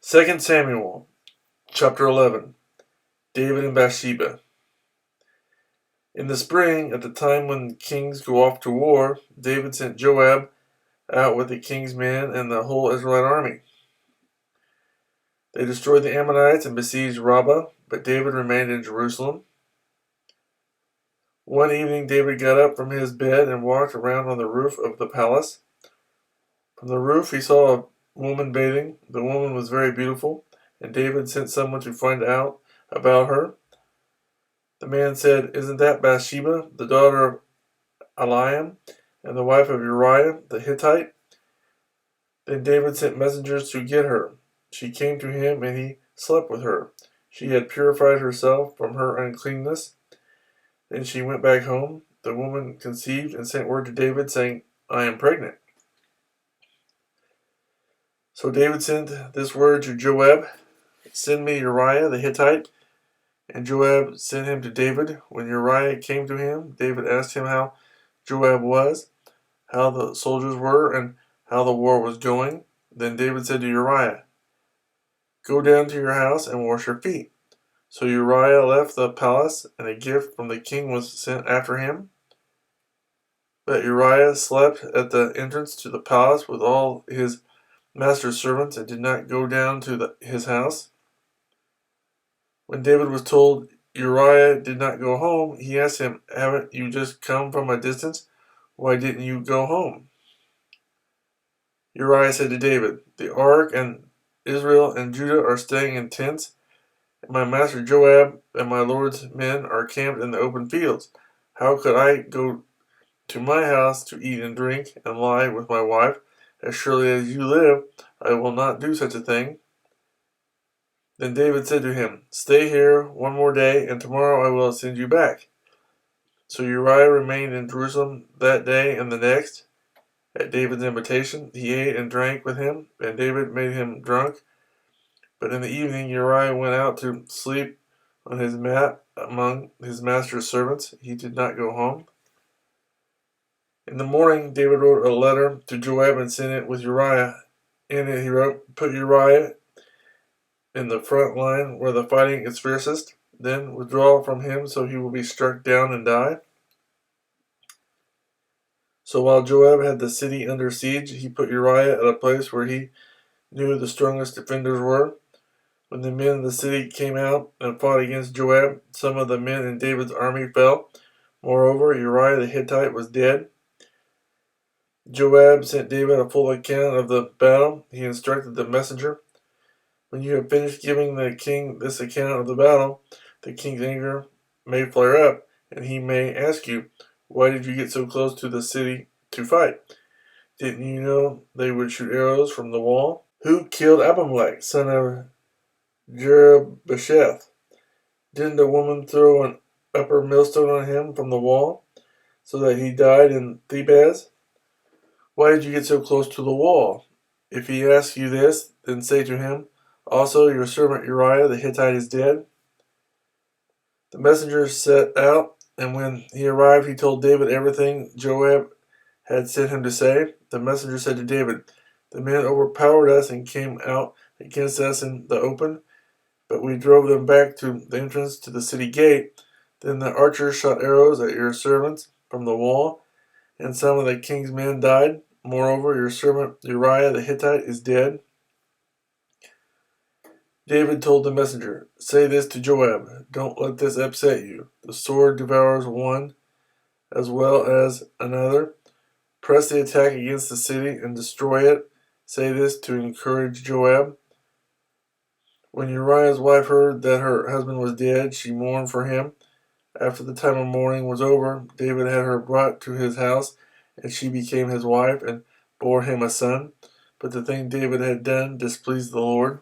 2 Samuel, chapter 11. David and Bathsheba. In the spring, at the time when kings go off to war, David sent Joab out with the king's men and the whole Israelite army. They destroyed the Ammonites and besieged Rabbah, but David remained in Jerusalem. One evening David got up from his bed and walked around on the roof of the palace. From the roof he saw a woman bathing. The woman was very beautiful, and David sent someone to find out about her. The man said, "Isn't that Bathsheba, the daughter of Eliam, and the wife of Uriah the Hittite?" Then David sent messengers to get her. She came to him, and he slept with her. She had purified herself from her uncleanness. Then she went back home. The woman conceived and sent word to David, saying, "I am pregnant." So David sent this word to Joab, "Send me Uriah the Hittite." And Joab sent him to David. When Uriah came to him, David asked him how Joab was, how the soldiers were, and how the war was going. Then David said to Uriah, "Go down to your house and wash your feet." So Uriah left the palace, and a gift from the king was sent after him. But Uriah slept at the entrance to the palace with all his master's servants and did not go down to his house. When David was told Uriah did not go home, he asked him, "Haven't you just come from a distance? Why didn't you go home?" Uriah said to David, "The ark and Israel and Judah are staying in tents, and my master Joab and my lord's men are camped in the open fields. How could I go to my house to eat and drink and lie with my wife? As surely as you live, I will not do such a thing." Then David said to him, "Stay here one more day, and tomorrow I will send you back." So Uriah remained in Jerusalem that day and the next. At David's invitation, he ate and drank with him, and David made him drunk. But in the evening Uriah went out to sleep on his mat among his master's servants. He did not go home. In the morning David wrote a letter to Joab and sent it with Uriah. In it he wrote, "Put Uriah in the front line where the fighting is fiercest. Then withdraw from him so he will be struck down and die." So while Joab had the city under siege, he put Uriah at a place where he knew the strongest defenders were. When the men of the city came out and fought against Joab, some of the men in David's army fell. Moreover, Uriah the Hittite was dead. Joab sent David a full account of the battle. He instructed the messenger, "When you have finished giving the king this account of the battle, the king's anger may flare up, and he may ask you, 'Why did you get so close to the city to fight? Didn't you know they would shoot arrows from the wall? Who killed Abimelech, son of Jerubbesheth? Didn't a woman throw an upper millstone on him from the wall, so that he died in Thebez? Why did you get so close to the wall?' If he asks you this, then say to him, 'Also your servant Uriah the Hittite is dead.'" The messenger set out, and when he arrived he told David everything Joab had sent him to say. The messenger said to David, "The men overpowered us and came out against us in the open, but we drove them back to the entrance to the city gate. Then the archers shot arrows at your servants from the wall, and some of the king's men died. Moreover, your servant Uriah the Hittite is dead." David told the messenger, "Say this to Joab, don't let this upset you. The sword devours one as well as another. Press the attack against the city and destroy it. Say this to encourage Joab." When Uriah's wife heard that her husband was dead, she mourned for him. After the time of mourning was over, David had her brought to his house, and she became his wife and bore him a son. But the thing David had done displeased the Lord.